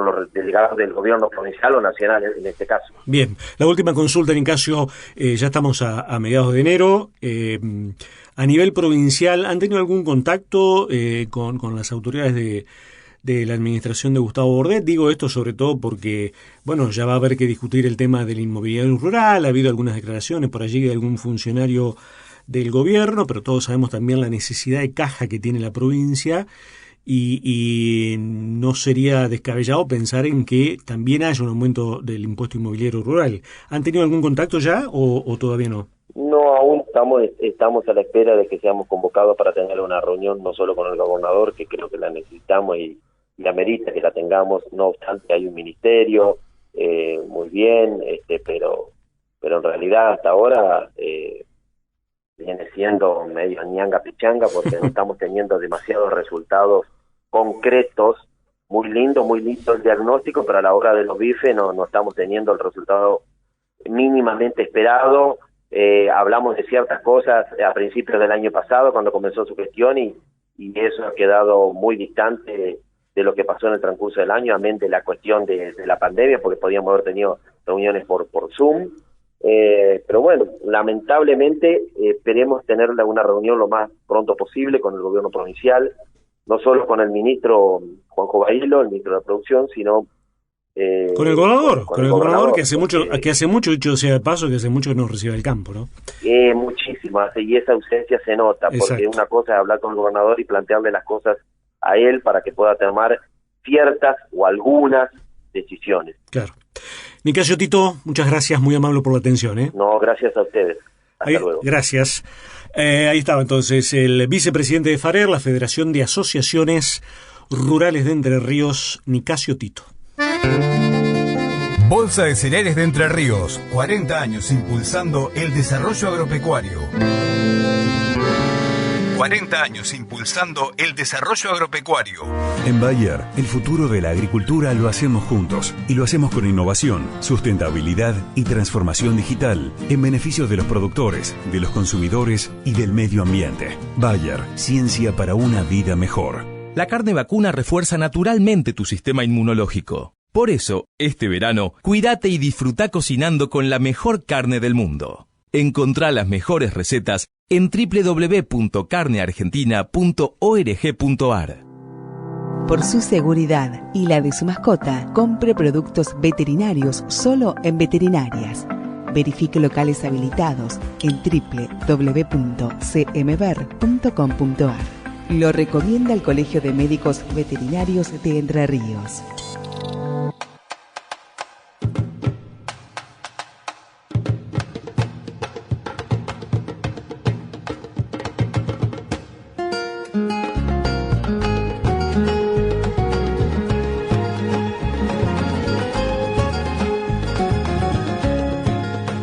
S14: los delegados del gobierno provincial o nacional en este caso.
S3: Bien, la última consulta, Nicasio, ya estamos a mediados de enero. A nivel provincial, ¿han tenido algún contacto con las autoridades de la administración de Gustavo Bordet? Digo esto sobre todo porque, bueno, ya va a haber que discutir el tema del inmobiliario rural, ha habido algunas declaraciones por allí de algún funcionario del gobierno, pero todos sabemos también la necesidad de caja que tiene la provincia. Y no sería descabellado pensar en que también haya un aumento del impuesto inmobiliario rural. ¿Han tenido algún contacto ya o todavía no?
S14: No, aún estamos a la espera de que seamos convocados para tener una reunión, no solo con el gobernador, que creo que la necesitamos y amerita que la tengamos. No obstante, hay un ministerio, muy bien, pero en realidad hasta ahora viene siendo medio ñanga pichanga, porque no estamos teniendo demasiados resultados concretos. Muy lindo el diagnóstico, pero a la hora de los bifes no estamos teniendo el resultado mínimamente esperado. Hablamos de ciertas cosas a principios del año pasado, cuando comenzó su gestión, y eso ha quedado muy distante de lo que pasó en el transcurso del año, amén de la cuestión de la pandemia, porque podíamos haber tenido reuniones por Zoom. Pero bueno, lamentablemente esperemos tener una reunión lo más pronto posible con el gobierno provincial, no solo con el ministro Juanjo Bailo, el ministro de la Producción, sino
S3: con el gobernador que hace mucho, dicho sea de paso, que hace mucho que no recibe el campo, ¿no?
S14: Muchísimo, y esa ausencia se nota.
S3: Exacto.
S14: Porque una cosa es hablar con el gobernador y plantearle las cosas a él para que pueda tomar ciertas o algunas decisiones.
S3: Claro. Nicasio Tito, muchas gracias, muy amable por la atención.
S14: No, gracias a ustedes. Hasta luego.
S3: Gracias. Ahí estaba entonces el vicepresidente de Farer, la Federación de Asociaciones Rurales de Entre Ríos, Nicasio Tito.
S11: Bolsa de Cereales de Entre Ríos, 40 años impulsando el desarrollo agropecuario. 40 años impulsando el desarrollo agropecuario.
S10: En Bayer, el futuro de la agricultura lo hacemos juntos y lo hacemos con innovación, sustentabilidad y transformación digital en beneficio de los productores, de los consumidores y del medio ambiente. Bayer, ciencia para una vida mejor.
S9: La carne vacuna refuerza naturalmente tu sistema inmunológico. Por eso, este verano, cuídate y disfruta cocinando con la mejor carne del mundo. Encontrá las mejores recetas en www.carneargentina.org.ar.
S15: Por su seguridad y la de su mascota, compre productos veterinarios solo en veterinarias. Verifique locales habilitados en www.cmver.com.ar. Lo recomienda el Colegio de Médicos Veterinarios de Entre Ríos.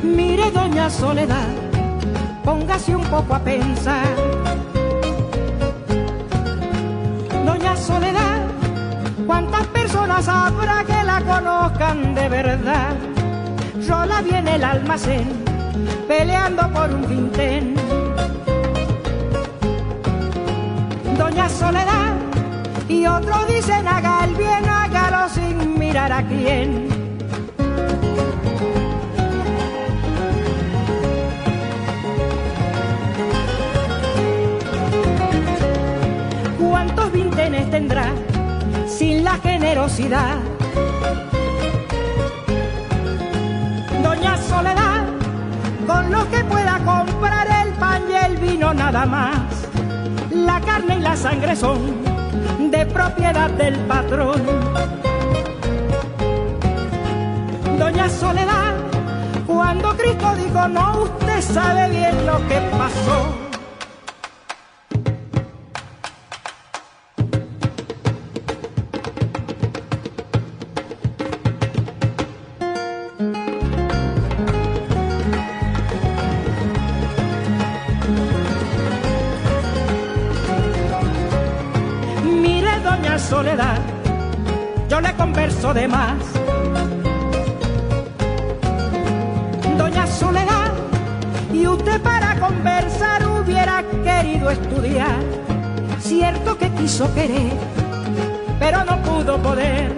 S4: Mire, doña Soledad, póngase un poco a pensar. Doña Soledad, ¿cuántas personas habrá que la conozcan de verdad? Yo la vi en el almacén, peleando por un vintén. Doña Soledad, y otros dicen haga el bien, hágalo sin mirar a quién. ¿Cuántos vintenes tendrá sin la generosidad? Doña Soledad, con lo que pueda comprar el pan y el vino nada más. La carne y la sangre son de propiedad del patrón. Doña Soledad, cuando Cristo dijo no, usted sabe bien lo que pasó. Soledad, yo le converso de más. Doña Soledad, y usted para conversar hubiera querido estudiar. Cierto que quiso querer, pero no pudo poder.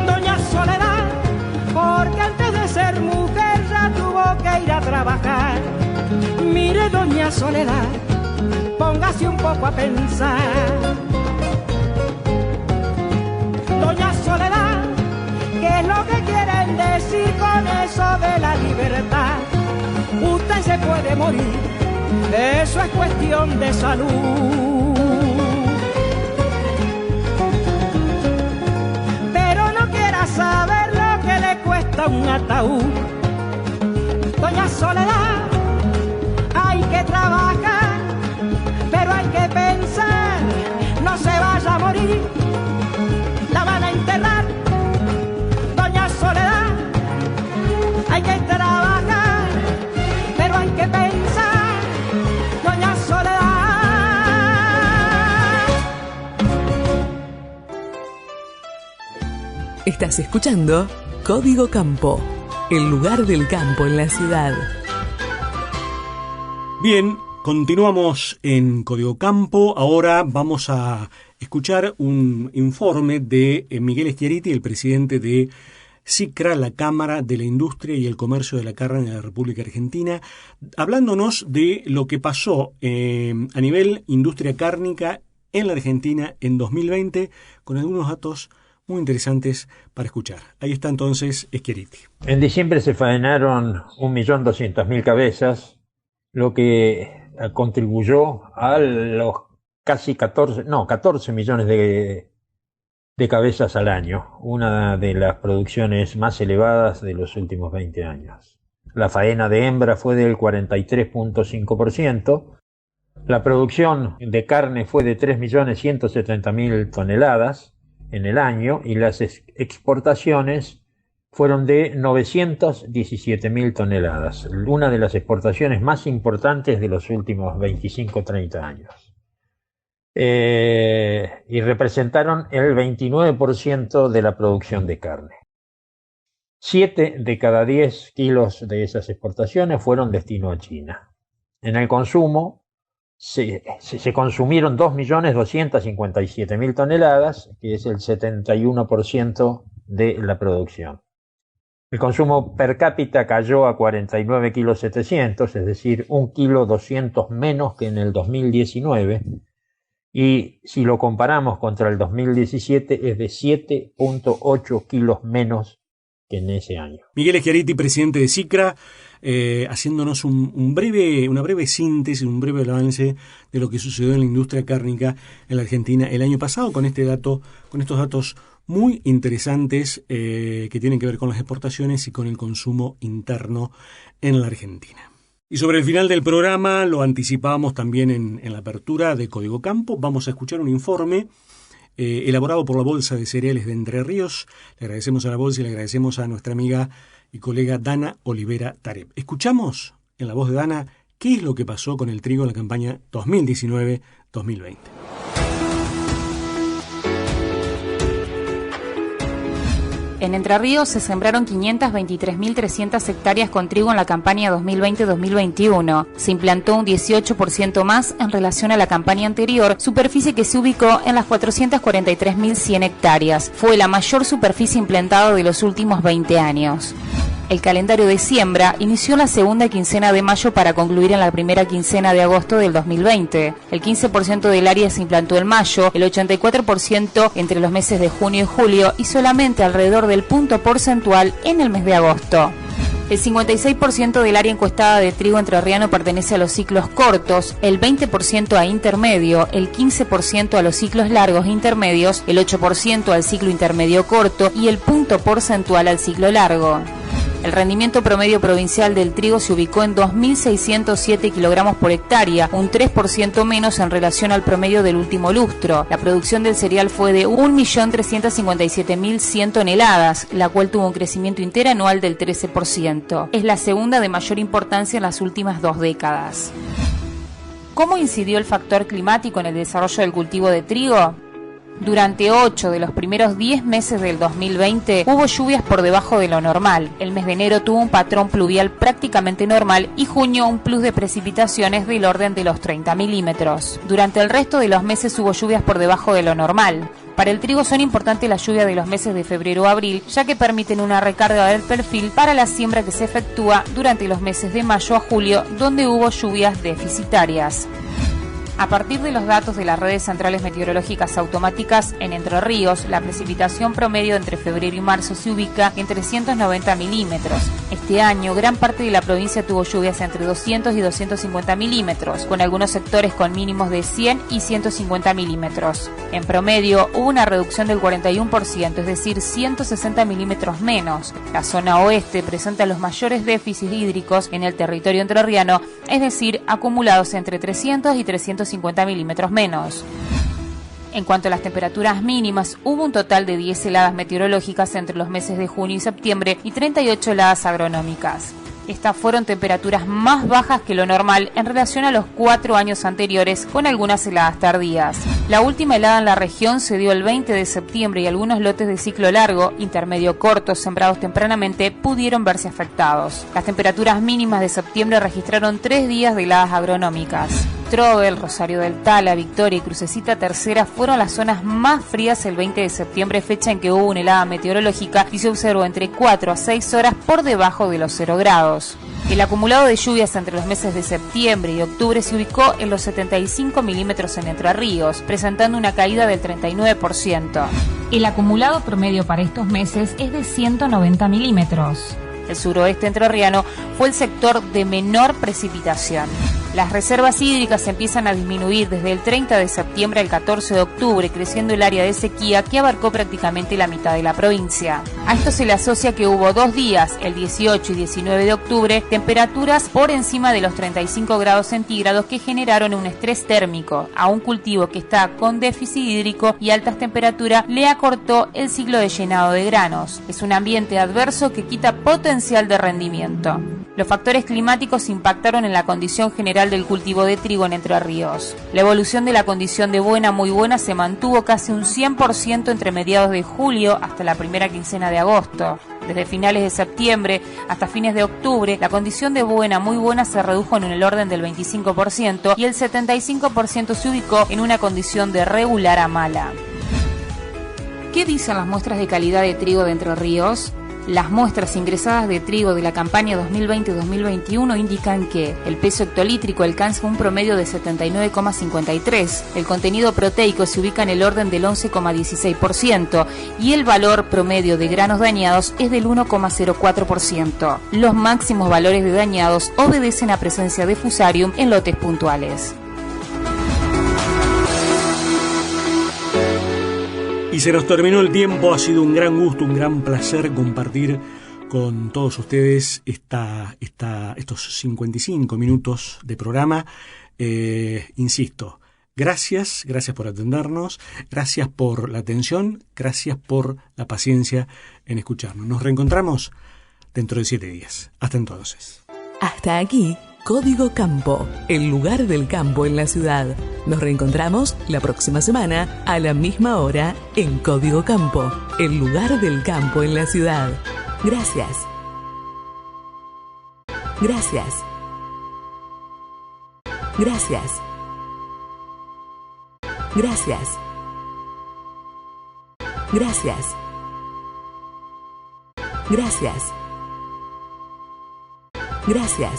S4: Doña Soledad, porque antes de ser mujer ya tuvo que ir a trabajar. Mire, doña Soledad, póngase un poco a pensar. Doña Soledad, ¿qué es lo que quieren decir con eso de la libertad? Usted se puede morir, eso es cuestión de salud. Pero no quiera saber lo que le cuesta un ataúd. Doña Soledad, hay que trabajar, pero hay que pensar, no se vaya a morir, la van a enterrar. Doña Soledad, hay que trabajar, pero hay que pensar, doña Soledad.
S2: Estás escuchando Código Campo, el lugar del campo en la ciudad.
S3: Bien, continuamos en Código Campo. Ahora vamos a escuchar un informe de Miguel Schiaretti, el presidente de SICRA, la Cámara de la Industria y el Comercio de la Carne de la República Argentina, hablándonos de lo que pasó a nivel industria cárnica en la Argentina en 2020, con algunos datos muy interesantes para escuchar. Ahí está entonces Schiaretti.
S16: En diciembre se faenaron 1.200.000 cabezas, lo que contribuyó a los casi 14 millones de cabezas al año, una de las producciones más elevadas de los últimos 20 años. La faena de hembra fue del 43.5%, la producción de carne fue de 3.170.000 toneladas en el año y las exportaciones fueron de 917.000 toneladas, una de las exportaciones más importantes de los últimos 25-30 años. Y representaron el 29% de la producción de carne. 7 de cada 10 kilos de esas exportaciones fueron destino a China. En el consumo se consumieron 2.257.000 toneladas, que es el 71% de la producción. El consumo per cápita cayó a 49,7 kilos, es decir, 1,200 kilos menos que en el 2019, y si lo comparamos contra el 2017 es de 7,8 kilos menos que en ese año.
S3: Miguel Schiaretti, presidente de SICRA, haciéndonos una breve síntesis, un breve avance de lo que sucedió en la industria cárnica en la Argentina el año pasado, con estos datos muy interesantes que tienen que ver con las exportaciones y con el consumo interno en la Argentina. Y sobre el final del programa, lo anticipábamos también en la apertura de Código Campo, vamos a escuchar un informe elaborado por la Bolsa de Cereales de Entre Ríos. Le agradecemos a la Bolsa y le agradecemos a nuestra amiga y colega Dana Olivera Tareb. Escuchamos en la voz de Dana qué es lo que pasó con el trigo en la campaña 2019-2020.
S17: En Entre Ríos se sembraron 523.300 hectáreas con trigo en la campaña 2020-2021. Se implantó un 18% más en relación a la campaña anterior, superficie que se ubicó en las 443.100 hectáreas. Fue la mayor superficie implantada de los últimos 20 años. El calendario de siembra inició la segunda quincena de mayo para concluir en la primera quincena de agosto del 2020. El 15% del área se implantó en mayo, el 84% entre los meses de junio y julio y solamente alrededor del punto porcentual en el mes de agosto. El 56% del área encuestada de trigo entrerriano pertenece a los ciclos cortos, el 20% a intermedio, el 15% a los ciclos largos e intermedios, el 8% al ciclo intermedio corto y el punto porcentual al ciclo largo. El rendimiento promedio provincial del trigo se ubicó en 2.607 kilogramos por hectárea, un 3% menos en relación al promedio del último lustro. La producción del cereal fue de 1.357.100 toneladas, la cual tuvo un crecimiento interanual del 13%. Es la segunda de mayor importancia en las últimas 2 décadas. ¿Cómo incidió el factor climático en el desarrollo del cultivo de trigo? Durante 8 de los primeros 10 meses del 2020 hubo lluvias por debajo de lo normal. El mes de enero tuvo un patrón pluvial prácticamente normal y junio un plus de precipitaciones del orden de los 30 milímetros. Durante el resto de los meses hubo lluvias por debajo de lo normal. Para el trigo son importantes las lluvias de los meses de febrero a abril, ya que permiten una recarga del perfil para la siembra que se efectúa durante los meses de mayo a julio, donde hubo lluvias deficitarias. A partir de los datos de las redes centrales meteorológicas automáticas en Entre Ríos, la precipitación promedio entre febrero y marzo se ubica en 390 milímetros. Este año, gran parte de la provincia tuvo lluvias entre 200 y 250 milímetros, con algunos sectores con mínimos de 100 y 150 milímetros. En promedio, hubo una reducción del 41%, es decir, 160 milímetros menos. La zona oeste presenta los mayores déficits hídricos en el territorio entrerriano, es decir, acumulados entre 300 y 350 milímetros menos. En cuanto a las temperaturas mínimas, hubo un total de 10 heladas meteorológicas entre los meses de junio y septiembre y 38 heladas agronómicas. Estas fueron temperaturas más bajas que lo normal en relación a los 4 años anteriores, con algunas heladas tardías. La última helada en la región se dio el 20 de septiembre y algunos lotes de ciclo largo, intermedio corto, sembrados tempranamente, pudieron verse afectados. Las temperaturas mínimas de septiembre registraron 3 días de heladas agronómicas. Trobel, Rosario del Tala, Victoria y Crucecita Tercera fueron las zonas más frías el 20 de septiembre, fecha en que hubo una helada meteorológica y se observó entre 4 a 6 horas por debajo de los 0 grados. El acumulado de lluvias entre los meses de septiembre y octubre se ubicó en los 75 milímetros en Entre Ríos, presentando una caída del 39%. El acumulado promedio para estos meses es de 190 milímetros. El suroeste entrerriano fue el sector de menor precipitación. Las reservas hídricas empiezan a disminuir desde el 30 de septiembre al 14 de octubre, creciendo el área de sequía que abarcó prácticamente la mitad de la provincia. A esto se le asocia que hubo 2 días, el 18 y 19 de octubre, temperaturas por encima de los 35 grados centígrados que generaron un estrés térmico a un cultivo que está con déficit hídrico, y altas temperaturas le acortó el ciclo de llenado de granos. Es un ambiente adverso que quita potencial de rendimiento. Los factores climáticos impactaron en la condición general del cultivo de trigo en Entre Ríos. La evolución de la condición de buena muy buena se mantuvo casi un 100% entre mediados de julio hasta la primera quincena de agosto. Desde finales de septiembre hasta fines de octubre, la condición de buena muy buena se redujo en el orden del 25% y el 75% se ubicó en una condición de regular a mala. ¿Qué dicen las muestras de calidad de trigo de Entre Ríos? Las muestras ingresadas de trigo de la campaña 2020-2021 indican que el peso hectolítrico alcanza un promedio de 79,53, el contenido proteico se ubica en el orden del 11,16% y el valor promedio de granos dañados es del 1,04%. Los máximos valores de dañados obedecen a presencia de fusarium en lotes puntuales.
S3: Y se nos terminó el tiempo, ha sido un gran gusto, un gran placer compartir con todos ustedes estos 55 minutos de programa. Insisto, gracias por atendernos, gracias por la atención, gracias por la paciencia en escucharnos. Nos reencontramos dentro de 7 días. Hasta entonces.
S2: Hasta aquí, Código Campo, el lugar del campo en la ciudad. Nos reencontramos la próxima semana a la misma hora en Código Campo, el lugar del campo en la ciudad. Gracias. Gracias. Gracias. Gracias. Gracias. Gracias. Gracias.